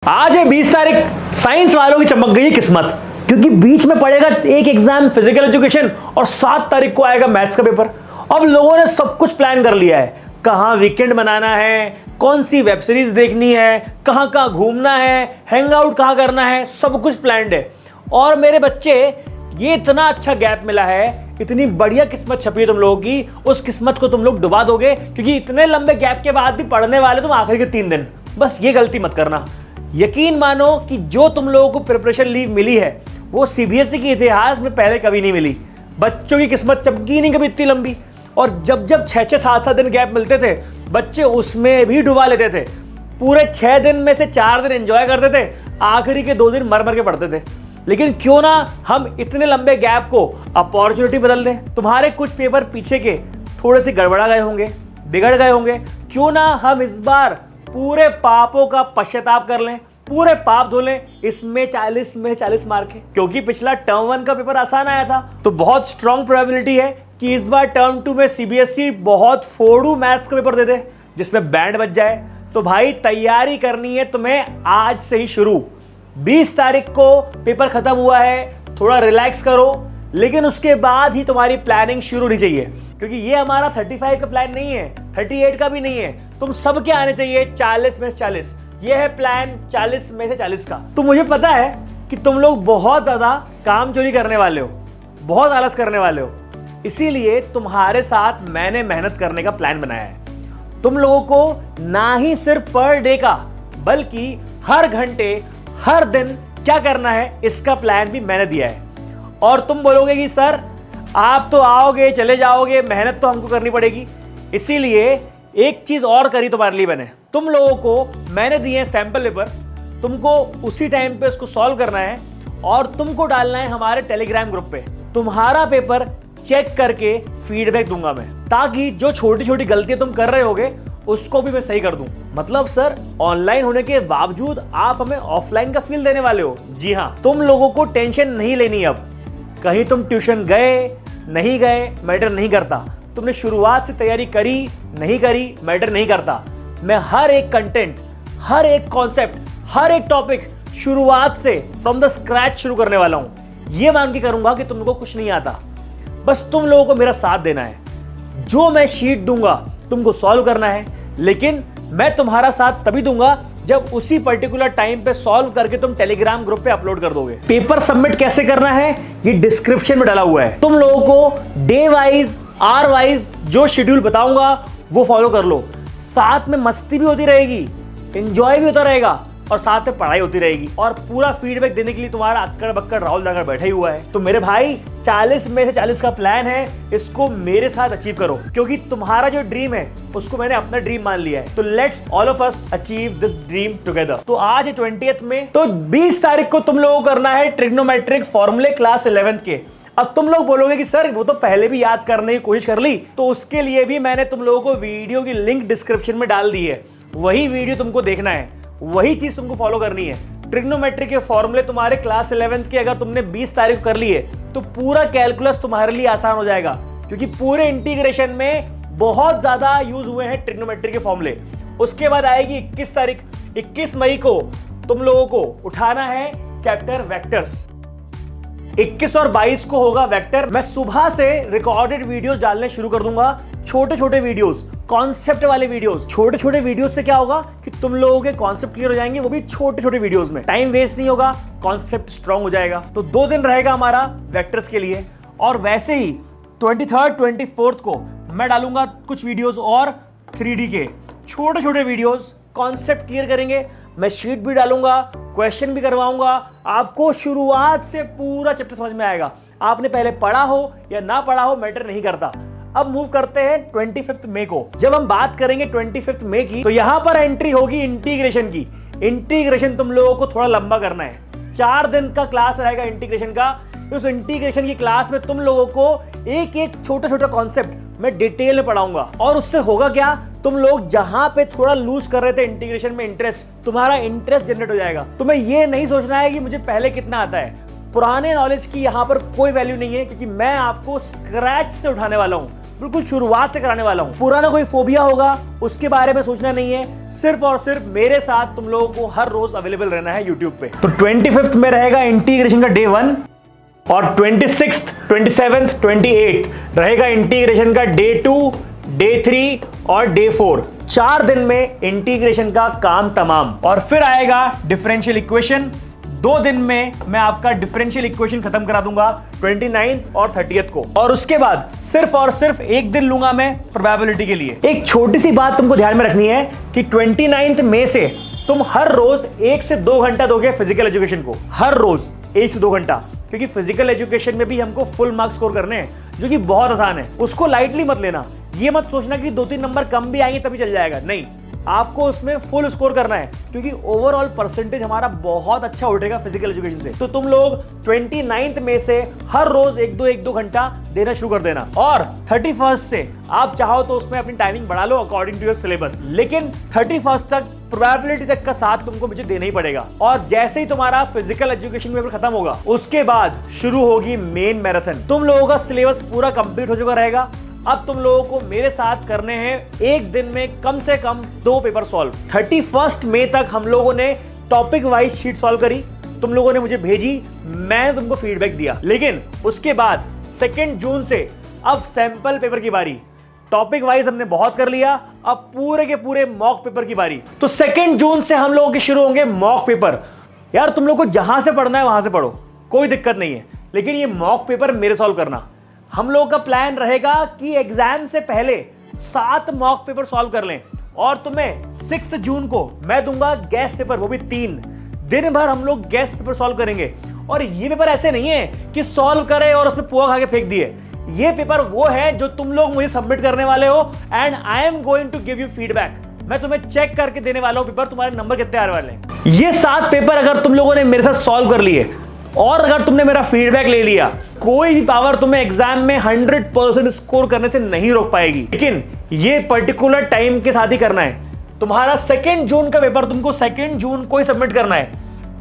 आज है 20 तारीख। साइंस वालों की चमक गई किस्मत, क्योंकि बीच में पड़ेगा एक एग्जाम फिजिकल एजुकेशन और 7 तारीख को आएगा मैथ्स का पेपर। अब लोगों ने सब कुछ प्लान कर लिया है, कहां वीकेंड मनाना है, कौन सी वेब सीरीज देखनी है, कहां कहां घूमना है, हैंग आउट कहां करना है, सब कुछ प्लान्ड है। और मेरे बच्चे, ये इतना अच्छा गैप मिला है, इतनी बढ़िया किस्मत छपी है तुम लोगों की, उस किस्मत को तुम लोग डुबा दोगे, क्योंकि इतने लंबे गैप के बाद भी पढ़ने वाले तुम आखिरी के 3 दिन। बस ये गलती मत करना। यकीन मानो कि जो तुम लोगों को प्रिपरेशन लीव मिली है वो सीबीएसई के इतिहास में पहले कभी नहीं मिली। बच्चों की किस्मत चमकी नहीं कभी इतनी लंबी। और जब जब 6-6, 7-7 दिन गैप मिलते थे, बच्चे उसमें भी डुबा लेते थे। पूरे 6 दिन में से 4 दिन एंजॉय करते थे, आखिरी के 2 दिन मर मर के पढ़ते थे। लेकिन क्यों ना हम इतने लंबे गैप को अपॉर्चुनिटी बदल दें। तुम्हारे कुछ पेपर पीछे के थोड़े से गड़बड़ा गए होंगे, बिगड़ गए होंगे, क्यों ना हम इस बार पूरे पापों का पश्चाताप कर लें, पूरे पाप धो लें। इसमें 40 में 40 मार्क है, क्योंकि पिछला टर्म 1 का पेपर आसान आया था, तो बहुत स्ट्रॉन्ग प्रोबेबिलिटी है कि इस बार टर्म 2 में सीबीएसई बहुत फोड़ू मैथ्स का पेपर दे दे, जिसमें बैंड बज जाए। तो भाई तैयारी करनी है तुम्हें आज से ही शुरू। 20 तारीख को पेपर खत्म हुआ है, थोड़ा रिलैक्स करो, लेकिन उसके बाद ही तुम्हारी प्लानिंग शुरू होनी चाहिए, क्योंकि ये हमारा 35 का प्लान नहीं है, 38 का भी नहीं है। तुम सबके आने चाहिए 40 में से 40। ये है प्लान 40 में से 40 का। तो मुझे पता है कि तुम लोग बहुत ज्यादा काम चोरी करने वाले हो, बहुत आलस करने वाले हो, इसीलिए तुम्हारे साथ मैंने मेहनत करने का प्लान बनाया है। तुम लोगों को ना ही सिर्फ पर डे का, बल्कि हर घंटे, हर दिन क्या करना है, इसका प्लान भी मैंने दिया है। और तुम बोलोगे कि सर आप तो आओगे चले जाओगे, मेहनत तो हमको करनी पड़ेगी। इसीलिए एक चीज और करी तुम्हारे लिए मैंने। तुम लोगों को मैंने दिए हैं सैंपल पेपर, तुमको उसी टाइम पे उसको सॉल्व करना है और तुमको डालना है हमारे टेलीग्राम ग्रुप पे। तुम्हारा पेपर चेक करके फीडबैक दूंगा मैं, ताकि जो छोटी छोटी गलतियां तुम कर रहे होगे उसको भी मैं सही कर दूं। मतलब सर, ऑनलाइन होने के बावजूद आप हमें ऑफलाइन का फील देने वाले हो। जी हाँ, तुम लोगों को टेंशन नहीं लेनी। अब कहीं तुम ट्यूशन गए नहीं गए मैटर नहीं करता, तुमने शुरुआत से तैयारी करी नहीं करी मैटर नहीं करता। मैं हर एक कंटेंट, हर एक कॉन्सेप्ट, हर एक टॉपिक शुरुआत से फ्रॉम द स्क्रैच शुरू करने वाला हूं। यह मान के करूंगा कि तुम लोगों को कुछ नहीं आता, बस तुम लोगों को मेरा साथ देना है। जो मैं शीट दूंगा तुमको सॉल्व करना है, लेकिन मैं तुम्हारा साथ तभी दूंगा जब उसी पर्टिकुलर टाइम पे सॉल्व करके तुम टेलीग्राम ग्रुप पे अपलोड कर दोगे। पेपर सबमिट कैसे करना है ये डिस्क्रिप्शन में डाला हुआ है। तुम लोगों को डे वाइज, आर वाइज जो शेड्यूल बताऊंगा वो फॉलो कर लो। साथ में मस्ती भी होती रहेगी, एंजॉय भी होता रहेगा और साथ में पढ़ाई होती रहेगी। और पूरा फीडबैक देने के लिए तुम्हारा अक्कड़ बक्कड़ राहुल जाकर बैठा ही हुआ है। तो मेरे भाई 40 में से 40 का प्लान है, इसको मेरे साथ अचीव करो, क्योंकि तुम्हारा जो ड्रीम है उसको मैंने अपना ड्रीम मान लिया है। तो let's all of us achieve this dream together. तो आज है 20th में, तो 20 तारीख को तुम लोगों को करना है ट्रिग्नोमेट्रिक फॉर्मूले क्लास 11th के। अब तुम लोग बोलोगे कि सर वो तो पहले भी याद करने की कोशिश कर ली, तो उसके लिए भी मैंने तुम लोगों को वीडियो की लिंक डिस्क्रिप्शन में डाल दी है। वही वीडियो तुमको देखना है, वही चीज तुमको फॉलो करनी है। ट्रिग्नोमेट्री के फॉर्मूले तुम्हारे क्लास 11th के अगर तुमने 20 तारीख को कर लिए तो पूरा कैलकुलस तुम्हारे लिए आसान हो जाएगा, क्योंकि पूरे इंटीग्रेशन में बहुत ज्यादा यूज हुए हैं ट्रिग्नोमेट्री के फॉर्मूले। उसके बाद आएगी 21 तारीख, 21 मई को तुम लोगों को उठाना है चैप्टर वेक्टर्स। 21 और 22 को होगा वेक्टर। मैं सुबह से रिकॉर्डेड वीडियोस डालने शुरू कर दूंगा, छोटे छोटे वीडियोस, कॉन्सेप्ट वाले वीडियोस। छोटे छोटे वीडियोस से क्या होगा कि तुम लोगों के कॉन्सेप्ट क्लियर हो जाएंगे, वो भी छोटे छोटे वीडियोस में। टाइम वेस्ट नहीं होगा, कॉन्सेप्ट स्ट्रांग हो जाएगा। तो 2 दिन रहेगा हमारा वेक्टर्स के लिए। और वैसे ही 23rd, 24th को मैं डालूंगा कुछ वीडियोस और 3D के छोटे छोटे वीडियोस, कॉन्सेप्ट क्लियर करेंगे। मैं शीट भी डालूंगा, क्वेश्चन भी करवाऊंगा। आपको शुरुआत से पूरा चैप्टर समझ में आएगा। आपने पहले पढ़ा हो या ना पढ़ा हो मैटर नहीं करता। अब मूव करते हैं 25 मई को। जब हम बात करेंगे 25 मई की, तो यहां पर एंट्री होगी इंटीग्रेशन की। इंटीग्रेशन तुम लोगों को थोड़ा लंबा करना है, 4 दिन का क्लास रहेगा इंटीग्रेशन का। उस इंटीग्रेशन की क्लास में तुम लोगों को एक एक छोटा छोटा कॉन्सेप्ट मैं डिटेल में पढ़ाऊंगा। और उससे होगा क्या, तुम लोग जहां पे थोड़ा लूज कर रहे थे इंटीग्रेशन में इंटरेस्ट, तुम्हारा इंटरेस्ट जनरेट हो जाएगा। तुम्हें ये नहीं सोचना है कि मुझे पहले कितना आता है। पुराने नॉलेज की यहां पर कोई वैल्यू नहीं है, क्योंकि मैं आपको स्क्रैच से उठाने वाला हूं। बिल्कुल शुरुआत से कराने वाला हूं। पुराना कोई फोबिया होगा उसके बारे में सोचना नहीं है, सिर्फ और सिर्फ मेरे साथ तुम लोगों को हर रोज अवेलेबल रहना है यूट्यूब पे। तो 25th में रहेगा इंटीग्रेशन का डे 1 और 26th, 27th, 28th रहेगा इंटीग्रेशन का डे 2, डे 3 और डे 4। 4 दिन में इंटीग्रेशन का काम तमाम। और फिर आएगा डिफरेंशियल इक्वेशन। 2 दिन में मैं आपका डिफरेंशियल इक्वेशन खत्म करा दूंगा 29th और 30th को। और उसके बाद सिर्फ और सिर्फ 1 दिन लूंगा मैं प्रोबेबिलिटी के लिए। एक छोटी सी बात तुमको ध्यान में रखनी है कि 29th मई से तुम हर रोज 1 से 2 घंटा दोगे फिजिकल एजुकेशन को। हर रोज 1 से 2 घंटा, क्योंकि फिजिकल एजुकेशन में भी हमको फुल मार्क्स स्कोर करने हैं, जो कि बहुत आसान है। उसको लाइटली मत लेना। ये मत सोचना कि 2-3 नंबर कम भी आएंगे तभी चल जाएगा, नहीं, आपको उसमें फुल स्कोर करना है, क्योंकि ओवरऑल परसेंटेज हमारा बहुत अच्छा उठेगा फिजिकल एजुकेशन से। तो तुम लोग 29th में से हर रोज 1-2 घंटा देना शुरू कर देना। और 31st से आप चाहो तो उसमें अपनी टाइमिंग बढ़ा लो अकॉर्डिंग टू योर सिलेबस, लेकिन 31st तक प्रोबेबिलिटी तक का साथ तुमको मुझे देना ही पड़ेगा। और जैसे ही तुम्हारा फिजिकल एजुकेशन पेपर खत्म होगा उसके बाद शुरू होगी मेन मैराथन। तुम लोगों का सिलेबस पूरा कंप्लीट हो चुका रहेगा। अब तुम लोगों को मेरे साथ करने हैं एक दिन में कम से कम 2 पेपर सॉल्व। 31st मई तक हम लोगों ने टॉपिक वाइज शीट सॉल्व करी, तुम लोगों ने मुझे भेजी, मैंने तुमको फीडबैक दिया। लेकिन उसके बाद 2 जून से अब सैंपल पेपर की बारी। टॉपिक वाइज हमने बहुत कर लिया, अब पूरे के पूरे मॉक पेपर की बारी। तो 2 जून से हम लोगों के शुरू होंगे मॉक पेपर। यार तुम लोग को जहां से पढ़ना है वहां से पढ़ो, कोई दिक्कत नहीं है, लेकिन ये मॉक पेपर मेरे सॉल्व करना। हम लोगों का प्लान रहेगा कि एग्जाम से पहले 7 मॉक पेपर सॉल्व कर लें और तुम्हें 6 जून को मैं दूंगा गेस्ट पेपर, वो भी 3 दिन भर हम लोग गेस्ट पेपर सॉल्व करेंगे। और ये पेपर ऐसे नहीं है कि सॉल्व करे और उसमें पुआ खा के फेंक दिए। ये पेपर वो है जो तुम लोग मुझे सबमिट करने वाले हो and I am going to give you feedback. मैं तुम्हें चेक करके देने वाला हूं पेपर, तुम्हारे नंबर कितने आने वाले हैं। ये 7 पेपर अगर तुम लोगों ने मेरे साथ सॉल्व कर लिए और अगर तुमने मेरा फीडबैक ले लिया, कोई भी पावर तुम्हें एग्जाम में 100% स्कोर करने से नहीं रोक पाएगी। लेकिन ये पर्टिकुलर टाइम के साथ ही करना है। तुम्हारा 2 जून का पेपर तुमको 2 जून को ही सबमिट करना है।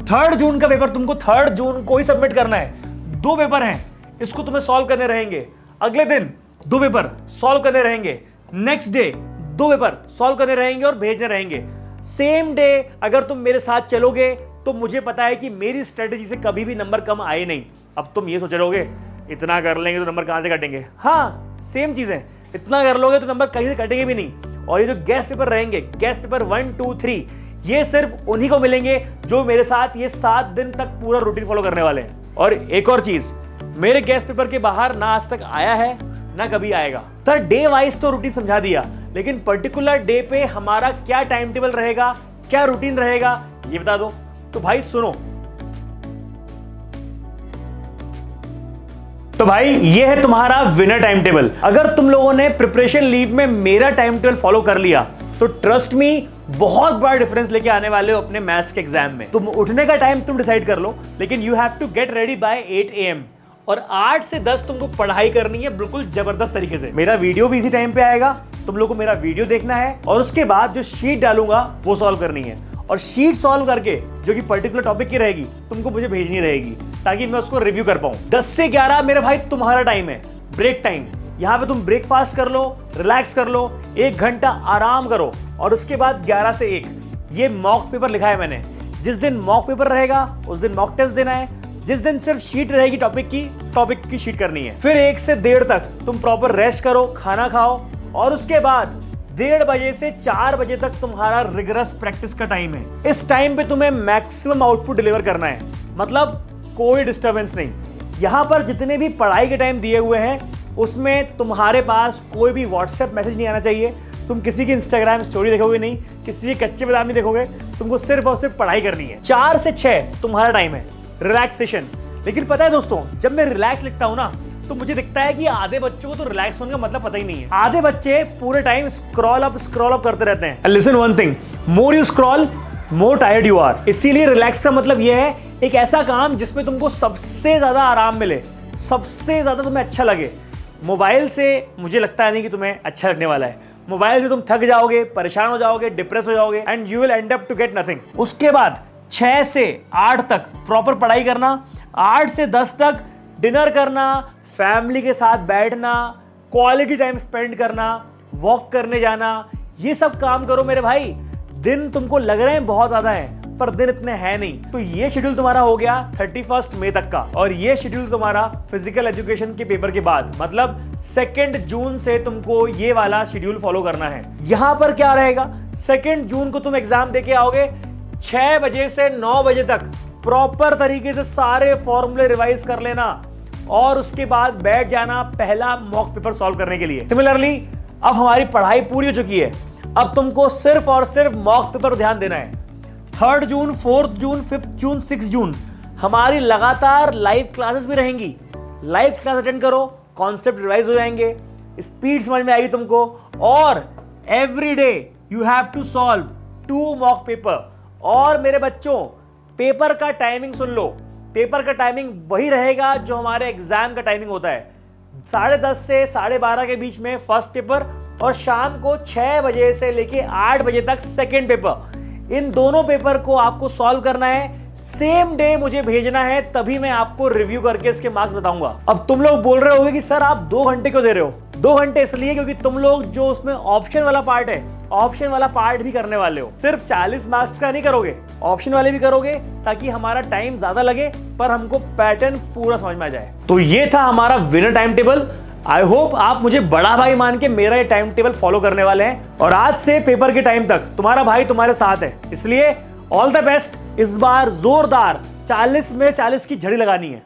3 जून का पेपर तुमको 3 जून को ही सबमिट करना है। 2 पेपर हैं, इसको तुम्हें सॉल्व करने रहेंगे। अगले दिन 2 पेपर सॉल्व करने रहेंगे, नेक्स्ट डे 2 पेपर सॉल्व करने रहेंगे और भेजने रहेंगे। सेम डे अगर तुम मेरे साथ चलोगे तो मुझे पता है कि मेरी स्ट्रेटेजी से कभी भी नंबर कम आए नहीं। अब तुम ये सोच रहोगे इतना कर लेंगे तो नंबर कहां से कटेंगे। हाँ, सेम चीजें, इतना कर लोगे तो नंबर कहीं से कटेंगे भी नहीं। और ये जो गेस्ट पेपर रहेंगे, गेस्ट पेपर 1, 2, 3, ये सिर्फ उन्हीं को मिलेंगे जो मेरे साथ ये 7 दिन तक पूरा रूटीन फॉलो करने वाले हैं। और एक और चीज, मेरे गेस्ट पेपर के बाहर ना आज तक आया है ना कभी आएगा। सर डे वाइज तो रूटीन समझा दिया, लेकिन पर्टिकुलर डे पे हमारा क्या टाइम टेबल रहेगा, क्या रूटीन रहेगा, ये बता दो। तो भाई सुनो, तो भाई ये है तुम्हारा विनर टाइम टेबल। अगर तुम लोगों ने प्रिपरेशन लीव में मेरा टाइम टेबल फॉलो कर लिया तो ट्रस्ट मी बहुत बड़ा डिफरेंस लेके आने वाले हो अपने मैथ्स के एग्जाम में। तुम उठने का टाइम तुम डिसाइड कर लो, लेकिन you have to get ready by 8 AM और 8 से 10 तुमको पढ़ाई करनी है बिल्कुल जबरदस्त तरीके से। मेरा वीडियो भी इसी टाइम पे आएगा, तुम लोगों को मेरा वीडियो देखना है और उसके बाद जो शीट डालूंगा वो सॉल्व करनी है। और शीट सॉल्व करके जो कि पर्टिकुलर टॉपिक की रहेगी तुमको मुझे भेजनी रहेगी ताकि मैं उसको रिव्यू कर पाऊं। 10 से 11 मेरे भाई तुम्हारा टाइम है, ब्रेक टाइम। यहाँ पे तुम ब्रेकफास्ट कर लो, रिलैक्स कर लो, 1 घंटा आराम करो और उसके बाद 11 से 1 ये मॉक पेपर लिखा है मैंने। जिस दिन मॉक पेपर रहेगा उस दिन मॉक टेस्ट देना है, जिस दिन सिर्फ शीट रहेगी टॉपिक की शीट करनी है। फिर 1 से 1:30 तक तुम प्रॉपर रेस्ट करो, खाना खाओ और उसके बाद 1:30 बजे से 4 बजे तक तुम्हारा रिगरस प्रैक्टिस का टाइम है। इस टाइम पे तुम्हें मैक्सिमम आउटपुट डिलीवर करना है, मतलब कोई डिस्टर्बेंस नहीं। यहां पर जितने भी पढ़ाई के टाइम दिए हुए हैं उसमें तुम्हारे पास कोई भी व्हाट्सएप मैसेज नहीं आना चाहिए, तुम किसी की इंस्टाग्राम स्टोरी देखोगे नहीं, किसी के कच्चे बादाम नहीं देखोगे, तुमको सिर्फ और सिर्फ पढ़ाई करनी है। 4 से 6 तुम्हारा टाइम है रिलैक्सेशन। लेकिन पता है दोस्तों, जब मैं रिलैक्स लिखता हूं ना तो मुझे दिखता है कि आधे बच्चों को तो रिलैक्स होने का मतलब पता ही नहीं है। आधे बच्चे पूरे टाइम स्क्रॉल अप करते रहते हैं। Listen one thing, more you scroll more tired you are. इसीलिए रिलैक्स का मतलब यह है एक ऐसा काम जिसमें तुमको सबसे ज्यादा आराम मिले, सबसे ज्यादा तुम्हें अच्छा लगे। मोबाइल से मुझे लगता है नहीं कि तुम्हें अच्छा लगने वाला है। मोबाइल से तुम थक जाओगे, परेशान हो जाओगे, डिप्रेस हो जाओगे and you will end up to get nothing. उसके बाद 6 से 8 तक प्रॉपर पढ़ाई करना, 8 से 10 तक डिनर करना, फैमिली के साथ बैठना, क्वालिटी टाइम स्पेंड करना, वॉक करने जाना, ये सब काम करो मेरे भाई। दिन तुमको लग रहे हैं बहुत ज्यादा हैं, पर दिन इतने हैं नहीं। तो ये शेड्यूल तुम्हारा हो गया 31 मई तक का, और ये शेड्यूल तुम्हारा फिजिकल एजुकेशन के पेपर के बाद, मतलब 2 जून से तुमको ये वाला शेड्यूल फॉलो करना है। यहां पर क्या रहेगा, 2 जून को तुम एग्जाम देके आओगे, 6 बजे से 9 बजे तक प्रॉपर तरीके से सारे फॉर्मूले रिवाइज कर लेना, और उसके बाद बैठ जाना पहला मॉक पेपर सॉल्व करने के लिए। सिमिलरली अब हमारी पढ़ाई पूरी हो चुकी है, अब तुमको सिर्फ और सिर्फ मॉक पेपर पर ध्यान देना है। 3 जून, 4 जून, 5 जून, 6 जून हमारी लगातार लाइव क्लासेस भी रहेंगी। लाइव क्लास अटेंड करो, कॉन्सेप्ट रिवाइज हो जाएंगे, स्पीड समझ में आएगी तुमको, और every day you have to solve 2 mock paper. और मेरे बच्चों, पेपर का टाइमिंग सुन लो, पेपर का टाइमिंग वही रहेगा जो हमारे एग्जाम का टाइमिंग होता है। 10:30 से 12:30 के बीच में फर्स्ट पेपर, और शाम को 6 बजे से लेके 8 बजे तक सेकेंड पेपर। इन दोनों पेपर को आपको सॉल्व करना है, सेम डे मुझे भेजना है, तभी मैं आपको रिव्यू करके इसके मार्क्स बताऊंगा। अब तुम लोग बोल रहे होगे कि सर आप 2 घंटे क्यों दे रहे हो? 2 घंटे इसलिए क्योंकि तुम लोग जो उसमें ऑप्शन वाला पार्ट है, ऑप्शन वाला पार्ट भी करने वाले हो। सिर्फ 40 मार्क्स का नहीं करोगे, ऑप्शन वाले भी करोगे, ताकि हमारा टाइम ज्यादा लगे पर हमको पैटर्न पूरा समझ में आ जाए। तो ये था हमारा winner time table. I hope आप मुझे बड़ा भाई मान के मेरा ये टाइम टेबल फॉलो करने वाले हैं, और आज से पेपर के टाइम तक तुम्हारा भाई तुम्हारे साथ है। इसलिए ऑल द बेस्ट। इस बार जोरदार 40 में 40 की झड़ी लगानी है।